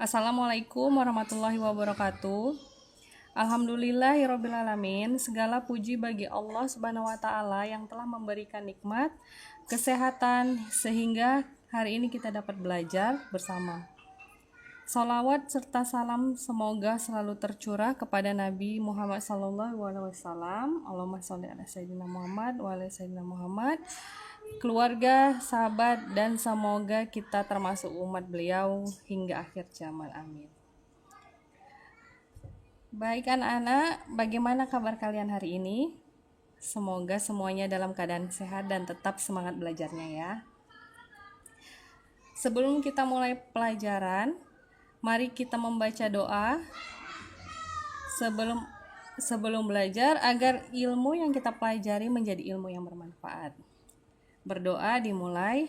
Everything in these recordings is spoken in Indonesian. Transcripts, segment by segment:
Assalamualaikum warahmatullahi wabarakatuh. Alhamdulillahirrabbilalamin. Segala puji bagi Allah Subhanahu wa Ta'ala yang telah memberikan nikmat kesehatan sehingga hari ini kita dapat belajar bersama. Salawat serta salam semoga selalu tercurah kepada Nabi Muhammad SAW. Allahumma sholli ala sayyidina Muhammad wa ala sayyidina Muhammad, keluarga, sahabat, dan semoga kita termasuk umat beliau hingga akhir zaman. Amin. Baik anak-anak, bagaimana kabar kalian hari ini? Semoga semuanya dalam keadaan sehat dan tetap semangat belajarnya ya. Sebelum kita mulai pelajaran, mari kita membaca doa sebelum belajar agar ilmu yang kita pelajari menjadi ilmu yang bermanfaat. Berdoa dimulai.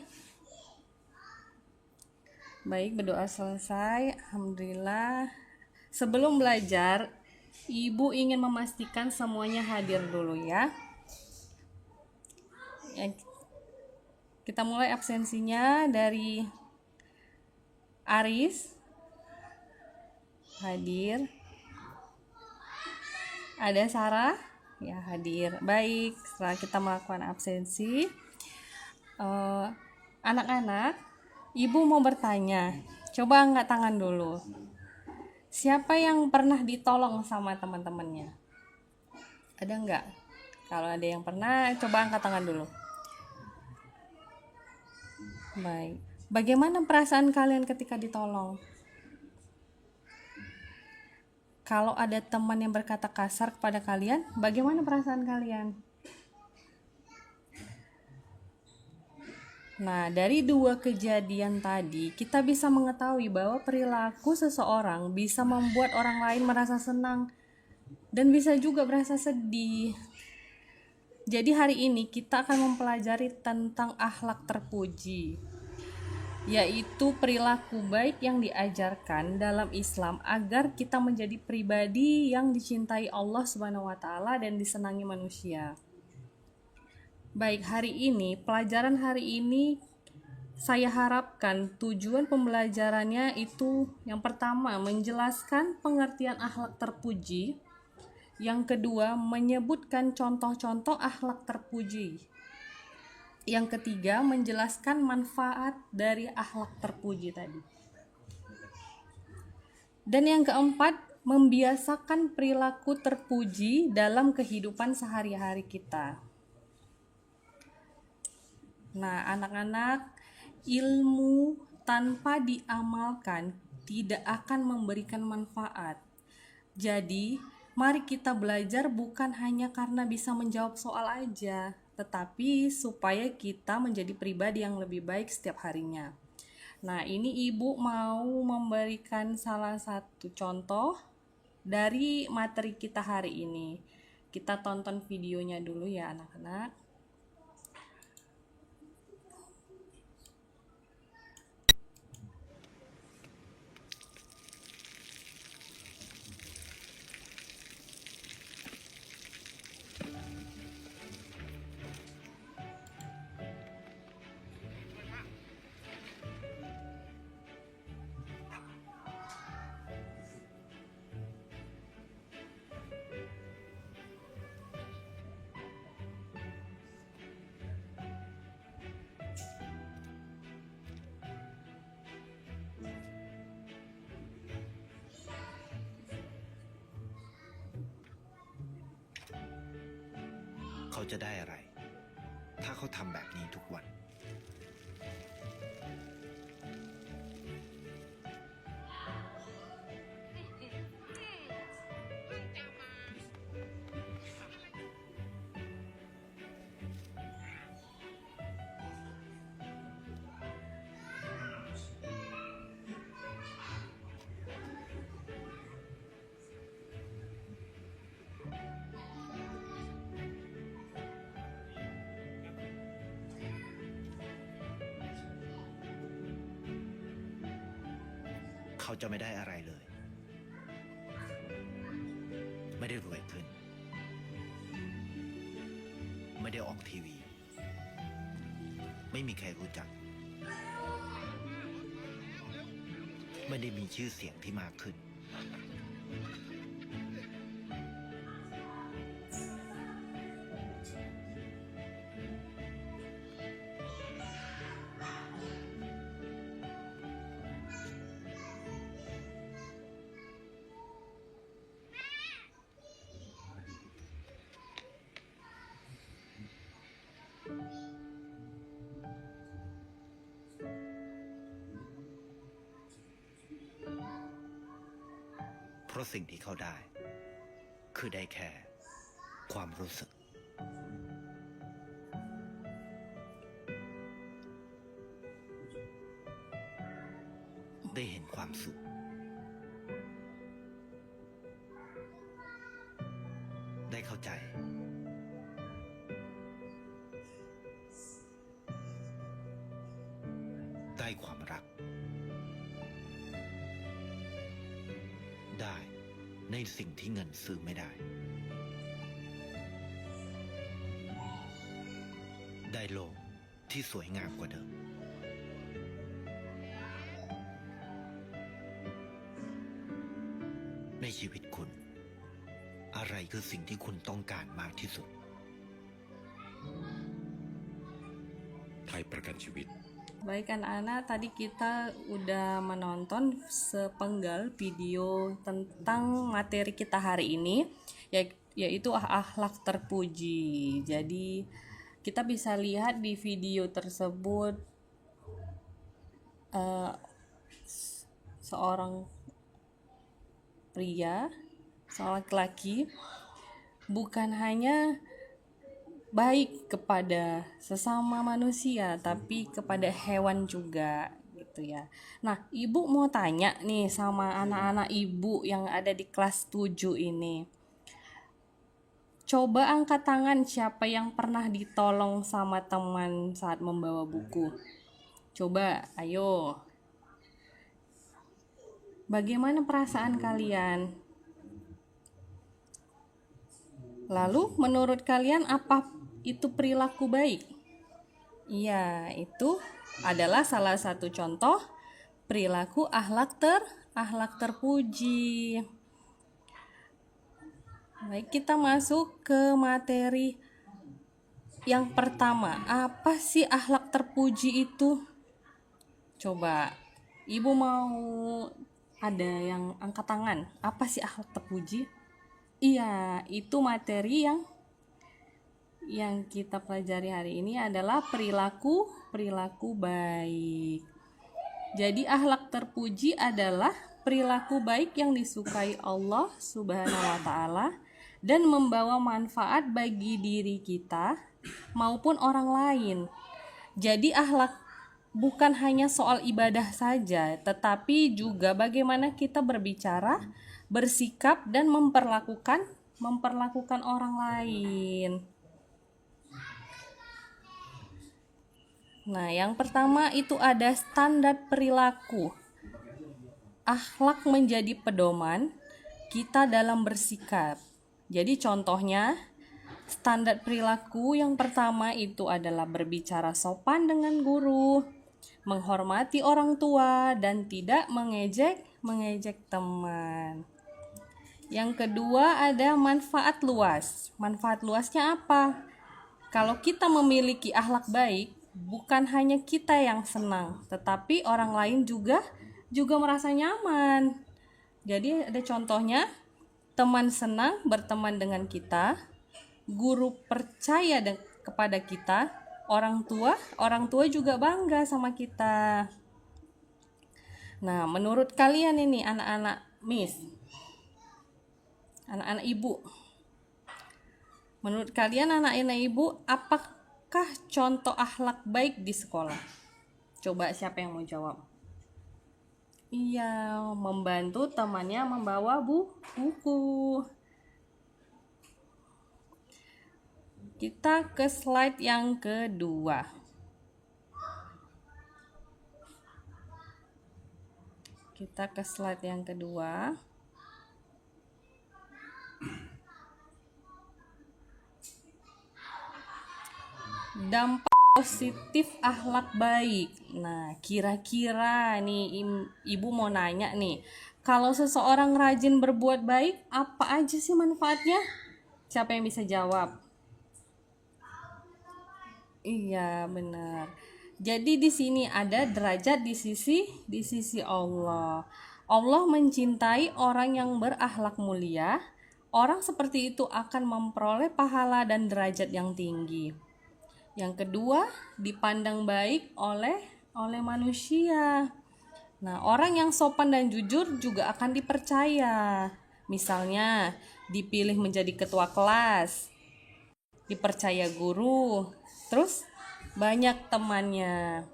Baik, berdoa selesai. Alhamdulillah. Sebelum belajar, Ibu ingin memastikan semuanya hadir dulu ya. Kita mulai absensinya dari Aris. Hadir. Ada Sarah? Ya, hadir. Baik, setelah kita melakukan absensi, anak-anak, Ibu mau bertanya. Coba angkat tangan dulu. Siapa yang pernah ditolong sama teman-temannya? Ada enggak? Kalau ada yang pernah, coba angkat tangan dulu. Baik. Bagaimana perasaan kalian ketika ditolong? Kalau ada teman yang berkata kasar kepada kalian, bagaimana perasaan kalian? Nah, dari dua kejadian tadi, kita bisa mengetahui bahwa perilaku seseorang bisa membuat orang lain merasa senang dan bisa juga merasa sedih. Jadi hari ini kita akan mempelajari tentang akhlak terpuji, yaitu perilaku baik yang diajarkan dalam Islam agar kita menjadi pribadi yang dicintai Allah Subhanahu wa Ta'ala dan disenangi manusia. Baik, pelajaran hari ini saya harapkan tujuan pembelajarannya itu yang pertama menjelaskan pengertian akhlak terpuji, yang kedua menyebutkan contoh-contoh akhlak terpuji, yang ketiga menjelaskan manfaat dari akhlak terpuji tadi, dan yang keempat membiasakan perilaku terpuji dalam kehidupan sehari-hari kita. Nah, anak-anak, ilmu tanpa diamalkan tidak akan memberikan manfaat. Jadi, mari kita belajar bukan hanya karena bisa menjawab soal aja, tetapi supaya kita menjadi pribadi yang lebih baik setiap harinya. Nah, ini Ibu mau memberikan salah satu contoh dari materi kita hari ini. Kita tonton videonya dulu ya, anak-anak.เขาจะได้อะไร ถ้าเขาทำแบบนี้ทุกวันเขาจะไม่ได้อะไรเลย ไม่ได้รวยขึ้น ไม่ได้ออกทีวี ไม่มีใครรู้จัก ไ ไม่ได้มีชื่อเสียงที่มากขึ้น เพราะสิ่งที่เขาได้ คือได้แค่ความรู้สึก ได้เห็นความสุข ได้เข้าใจ ได้ความรัก ได้ในสิ่งที่เงินซื้อไม่ได้ ได้โลกที่สวยงามกว่าเดิม ในชีวิตคุณ อะไรคือสิ่งที่คุณต้องการมากที่สุด ไทยประกันชีวิต Baik anak-anak, tadi kita udah menonton sepenggal video tentang materi kita hari ini, yaitu akhlak terpuji. Jadi kita bisa lihat di video tersebut seorang pria, seorang laki-laki bukan hanya baik kepada sesama manusia tapi kepada hewan juga gitu ya. Nah, ibu mau tanya nih sama anak-anak ibu yang ada di kelas 7 ini. Coba angkat tangan siapa yang pernah ditolong sama teman saat membawa buku. Coba, ayo. Bagaimana perasaan kalian? Lalu menurut kalian apa itu perilaku baik? Iya, itu adalah salah satu contoh perilaku akhlak terpuji. Baik, kita masuk ke materi yang pertama. Apa sih akhlak terpuji itu? Coba, ibu mau ada yang angkat tangan. Apa sih akhlak terpuji? Iya, itu materi yang kita pelajari hari ini adalah perilaku baik. Jadi akhlak terpuji adalah perilaku baik yang disukai Allah Subhanahu wa taala dan membawa manfaat bagi diri kita maupun orang lain. Jadi akhlak bukan hanya soal ibadah saja, tetapi juga bagaimana kita berbicara, bersikap dan memperlakukan orang lain. Nah, yang pertama itu ada standar perilaku. Akhlak menjadi pedoman kita dalam bersikap. Jadi contohnya, standar perilaku yang pertama itu adalah berbicara sopan dengan guru, menghormati orang tua, dan tidak mengejek teman. Yang kedua ada manfaat luas. Manfaat luasnya apa? Kalau kita memiliki akhlak baik, bukan hanya kita yang senang, tetapi orang lain juga merasa nyaman. Jadi ada contohnya, teman senang berteman dengan kita, guru percaya kepada kita, orang tua juga bangga sama kita. Nah, menurut kalian ini anak-anak Miss, anak-anak ibu, menurut kalian anak-anak ibu, apakah contoh akhlak baik di sekolah? Coba siapa yang mau jawab? Iya, membantu temannya membawa buku. Kita ke slide yang kedua. Dampak positif akhlak baik. Nah, kira-kira nih ibu mau nanya nih, kalau seseorang rajin berbuat baik, apa aja sih manfaatnya? Siapa yang bisa jawab? Iya, benar. Jadi di sini ada derajat di sisi Allah. Allah mencintai orang yang berakhlak mulia. Orang seperti itu akan memperoleh pahala dan derajat yang tinggi. Yang kedua, dipandang baik oleh manusia. Nah, orang yang sopan dan jujur juga akan dipercaya. Misalnya, dipilih menjadi ketua kelas, dipercaya guru, terus banyak temannya.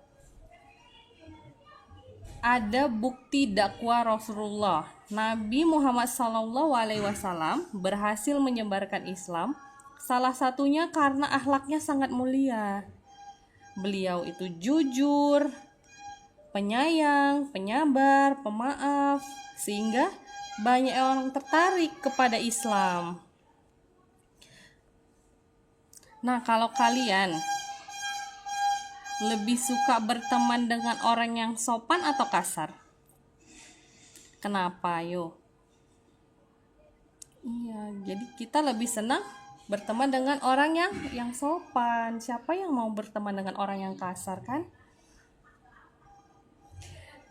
Ada bukti dakwah Rasulullah. Nabi Muhammad SAW berhasil menyebarkan Islam. Salah satunya karena akhlaknya sangat mulia. Beliau itu jujur, penyayang, penyabar, pemaaf, sehingga banyak orang tertarik kepada Islam. Nah, kalau kalian lebih suka berteman dengan orang yang sopan atau kasar? Kenapa, yo? Iya, jadi kita lebih senang berteman dengan orang yang sopan. Siapa yang mau berteman dengan orang yang kasar, kan?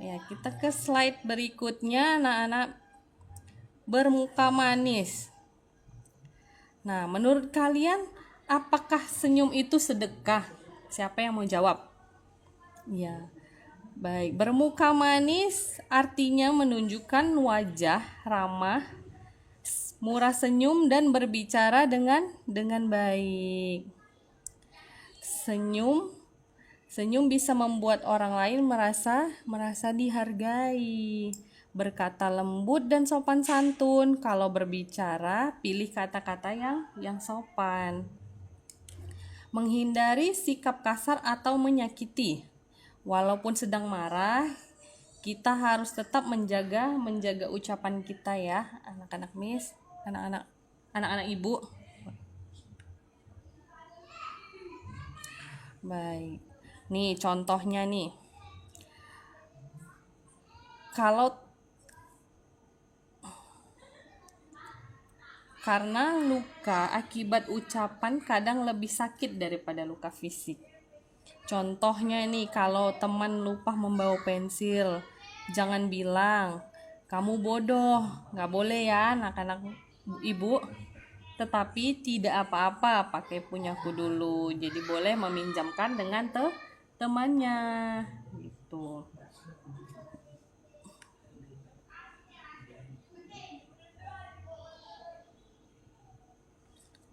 Ya, kita ke slide berikutnya, anak-anak. Bermuka manis. Nah, menurut kalian apakah senyum itu sedekah? Siapa yang mau jawab? Ya. Baik, bermuka manis artinya menunjukkan wajah ramah, murah senyum dan berbicara dengan baik. Senyum bisa membuat orang lain merasa dihargai. Berkata lembut dan sopan santun. Kalau berbicara, pilih kata-kata yang sopan. Menghindari sikap kasar atau menyakiti. Walaupun sedang marah, kita harus tetap menjaga ucapan kita ya, anak-anak Miss, anak-anak ibu. Baik. Nih contohnya nih. Karena luka akibat ucapan kadang lebih sakit daripada luka fisik. Contohnya nih, kalau teman lupa membawa pensil, jangan bilang, kamu bodoh, nggak boleh ya anak-anak ibu. Tetapi tidak apa-apa, pakai punyaku dulu. Jadi boleh meminjamkan dengan temannya, gitu.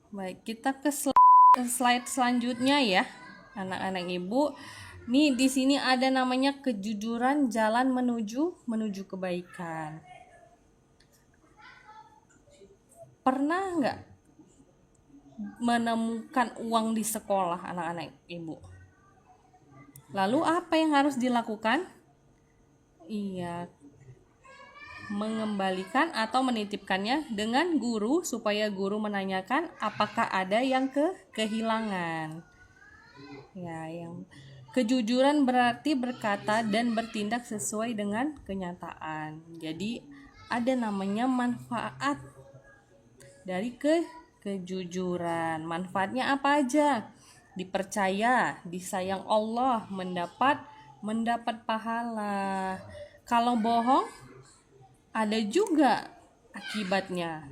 Baik, kita ke slide selanjutnya ya. Anak-anak ibu, nih di sini ada namanya kejujuran jalan menuju kebaikan. Pernah nggak menemukan uang di sekolah anak-anak ibu? Lalu apa yang harus dilakukan? Iya, mengembalikan atau menitipkannya dengan guru supaya guru menanyakan apakah ada yang kehilangan. Ya, yang kejujuran berarti berkata dan bertindak sesuai dengan kenyataan. Jadi ada namanya manfaat dari kejujuran. Manfaatnya apa aja? Dipercaya, disayang Allah, mendapat pahala. Kalau bohong ada juga akibatnya.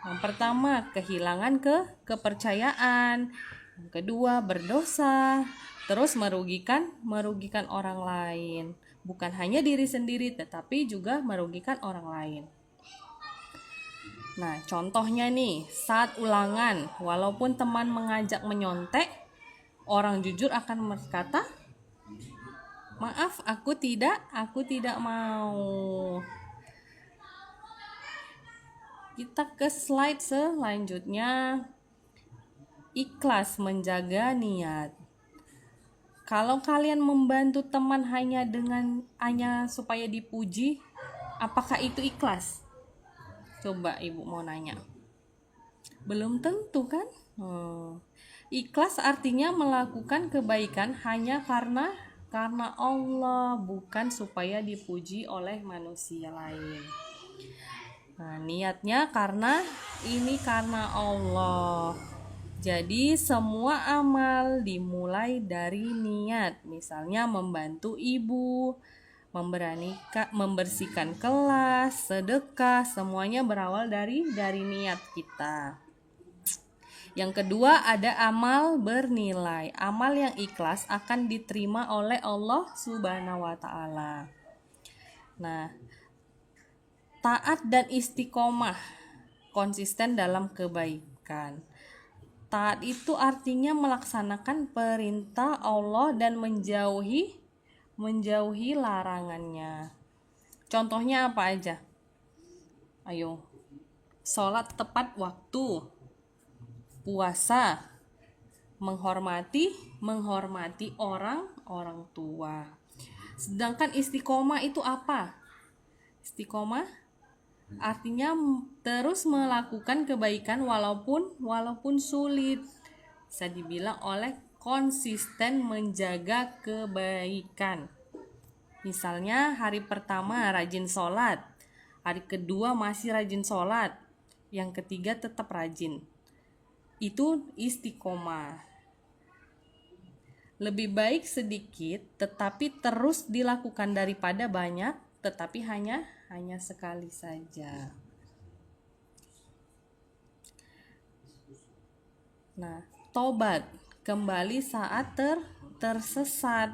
Yang pertama, kehilangan kepercayaan. Yang kedua, berdosa. Terus merugikan orang lain. Bukan hanya diri sendiri, tetapi juga merugikan orang lain. Nah, contohnya nih, saat ulangan, walaupun teman mengajak menyontek, orang jujur akan berkata, maaf, aku tidak mau. Kita ke slide selanjutnya. Ikhlas menjaga niat. Kalau kalian membantu teman hanya supaya dipuji, apakah itu ikhlas? Coba ibu mau nanya. Belum tentu kan? Ikhlas artinya melakukan kebaikan hanya karena Allah, bukan supaya dipuji oleh manusia lain. Nah, niatnya karena Allah. Jadi semua amal dimulai dari niat. Misalnya membantu ibu, membersihkan kelas, sedekah, semuanya berawal dari niat kita. Yang kedua ada amal bernilai. Amal yang ikhlas akan diterima oleh Allah Subhanahu wa taala. Nah, taat dan istiqomah, konsisten dalam kebaikan. Taat itu artinya melaksanakan perintah Allah dan menjauhi larangannya. Contohnya apa aja? Ayo. Sholat tepat waktu, puasa, menghormati orang tua. Sedangkan istiqomah itu apa? Istiqomah artinya terus melakukan kebaikan walaupun sulit. Bisa dibilang oleh konsisten menjaga kebaikan. Misalnya hari pertama rajin sholat, hari kedua masih rajin sholat, yang ketiga tetap rajin. Itu istiqomah. Lebih baik sedikit tetapi terus dilakukan daripada banyak tetapi hanya sekali saja. Nah, tobat kembali saat tersesat.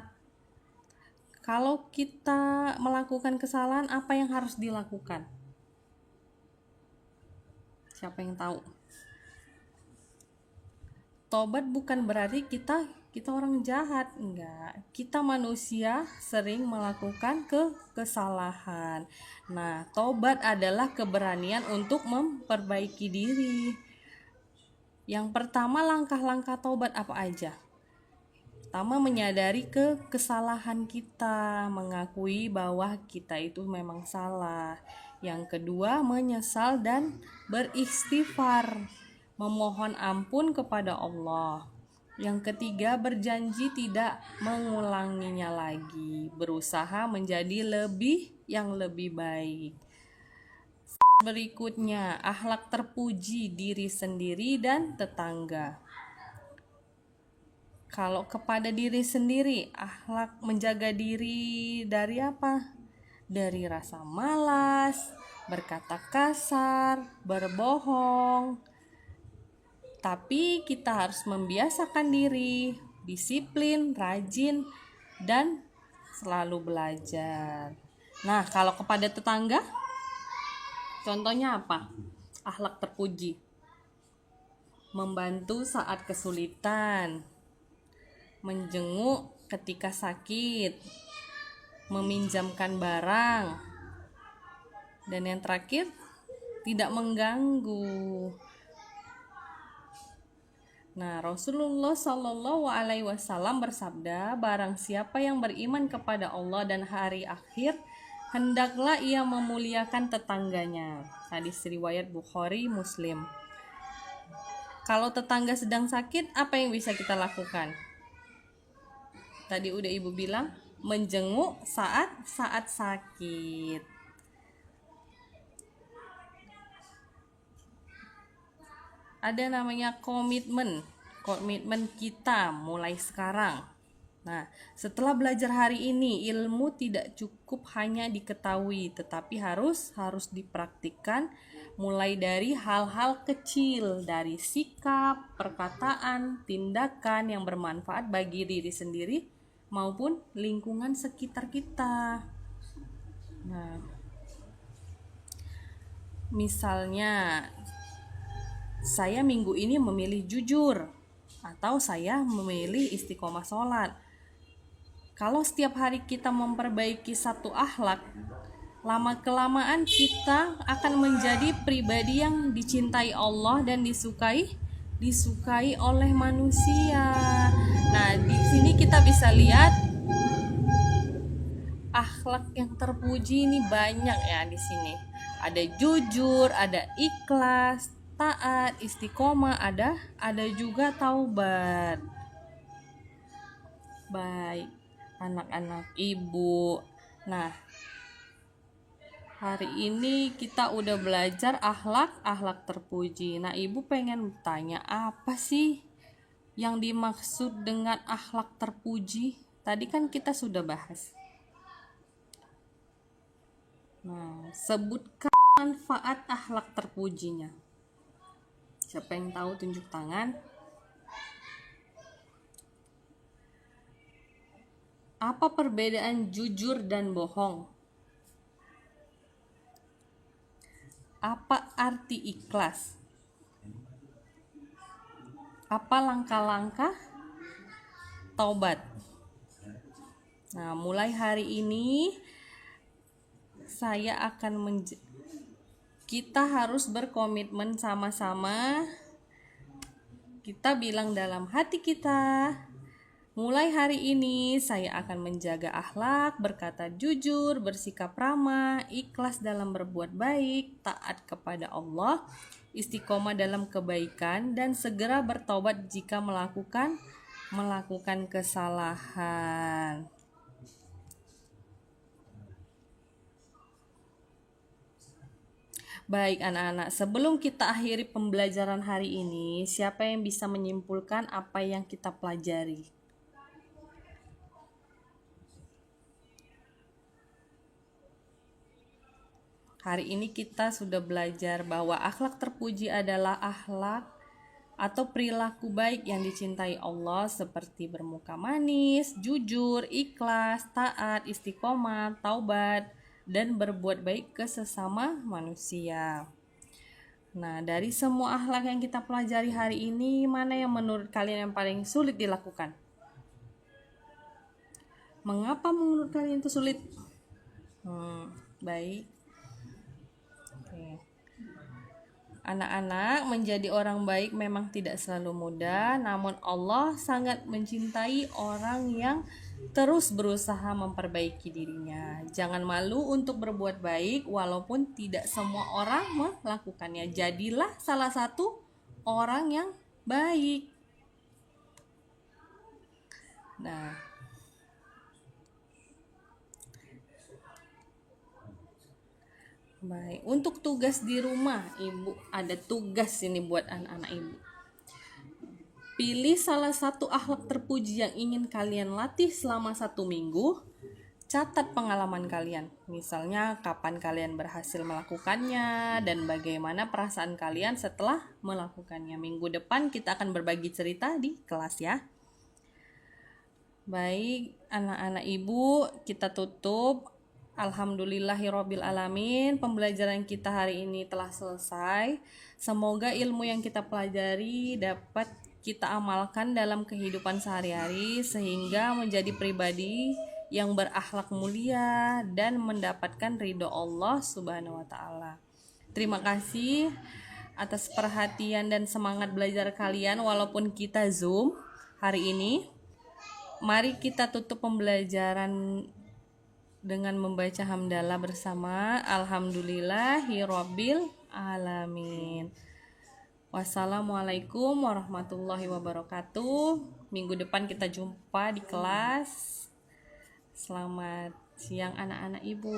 Kalau kita melakukan kesalahan, apa yang harus dilakukan? Siapa yang tahu? Tobat bukan berarti kita orang jahat, enggak. Kita manusia sering melakukan kesalahan. Nah, tobat adalah keberanian untuk memperbaiki diri. Yang pertama, langkah-langkah tobat apa aja? Pertama, menyadari kesalahan kita, mengakui bahwa kita itu memang salah. Yang kedua, menyesal dan beristighfar, memohon ampun kepada Allah. Yang ketiga, berjanji tidak mengulanginya lagi, berusaha menjadi yang lebih baik. Berikutnya, akhlak terpuji diri sendiri dan tetangga. Kalau kepada diri sendiri, akhlak menjaga diri dari apa? Dari rasa malas, berkata kasar, berbohong. Tapi kita harus membiasakan diri, disiplin, rajin, dan selalu belajar. Nah, kalau kepada tetangga, contohnya apa? Akhlak terpuji. Membantu saat kesulitan, menjenguk ketika sakit, meminjamkan barang, dan yang terakhir, tidak mengganggu. Nah, Rasulullah Shallallahu Alaihi Wasallam bersabda, barang siapa yang beriman kepada Allah dan hari akhir, hendaklah ia memuliakan tetangganya. Hadis riwayat Bukhari, Muslim. Kalau tetangga sedang sakit, apa yang bisa kita lakukan? Tadi udah ibu bilang, menjenguk saat sakit. Ada namanya komitmen kita mulai sekarang. Nah, setelah belajar hari ini, ilmu tidak cukup hanya diketahui, tetapi harus dipraktikkan mulai dari hal-hal kecil, dari sikap, perkataan, tindakan yang bermanfaat bagi diri sendiri maupun lingkungan sekitar kita. Nah, misalnya saya minggu ini memilih jujur atau saya memilih istiqomah sholat. Kalau setiap hari kita memperbaiki satu akhlak, lama-kelamaan kita akan menjadi pribadi yang dicintai Allah dan disukai oleh manusia. Nah, di sini kita bisa lihat akhlak yang terpuji ini banyak ya di sini. Ada jujur, ada ikhlas, taat, istiqomah, ada juga taubat. Baik, anak-anak ibu. Nah, hari ini kita udah belajar akhlak terpuji. Nah, ibu pengen tanya apa sih yang dimaksud dengan akhlak terpuji? Tadi kan kita sudah bahas. Nah, sebutkan manfaat akhlak terpujinya. Siapa yang tahu tunjuk tangan. Apa perbedaan jujur dan bohong? Apa arti ikhlas? Apa langkah-langkah taubat? Nah, mulai hari ini saya akan kita harus berkomitmen sama-sama. Kita bilang dalam hati kita, mulai hari ini saya akan menjaga akhlak, berkata jujur, bersikap ramah, ikhlas dalam berbuat baik, taat kepada Allah, istiqomah dalam kebaikan, dan segera bertobat jika melakukan kesalahan. Baik anak-anak, sebelum kita akhiri pembelajaran hari ini, siapa yang bisa menyimpulkan apa yang kita pelajari? Hari ini kita sudah belajar bahwa akhlak terpuji adalah akhlak atau perilaku baik yang dicintai Allah seperti bermuka manis, jujur, ikhlas, taat, istiqomah, taubat, dan berbuat baik ke sesama manusia. Nah, dari semua akhlak yang kita pelajari hari ini, mana yang menurut kalian yang paling sulit dilakukan? Mengapa menurut kalian itu sulit? Baik. Oke. Anak-anak, menjadi orang baik memang tidak selalu mudah, namun Allah sangat mencintai orang yang terus berusaha memperbaiki dirinya. Jangan malu untuk berbuat baik walaupun tidak semua orang melakukannya. Jadilah salah satu orang yang baik. Nah, baik. Untuk tugas di rumah, ibu ada tugas ini buat anak-anak ibu. Pilih salah satu akhlak terpuji yang ingin kalian latih selama 1 minggu. Catat pengalaman kalian. Misalnya kapan kalian berhasil melakukannya dan bagaimana perasaan kalian setelah melakukannya. Minggu depan kita akan berbagi cerita di kelas ya. Baik, anak-anak ibu, kita tutup. Alhamdulillahirabbil alamin, pembelajaran kita hari ini telah selesai. Semoga ilmu yang kita pelajari dapat kita amalkan dalam kehidupan sehari-hari sehingga menjadi pribadi yang berakhlak mulia dan mendapatkan ridho Allah Subhanahu wa taala. Terima kasih atas perhatian dan semangat belajar kalian walaupun kita Zoom hari ini. Mari kita tutup pembelajaran dengan membaca hamdalah bersama. Alhamdulillahirabbil alamin. Wassalamualaikum warahmatullahi wabarakatuh. Minggu depan kita jumpa di kelas. Selamat siang anak-anak ibu.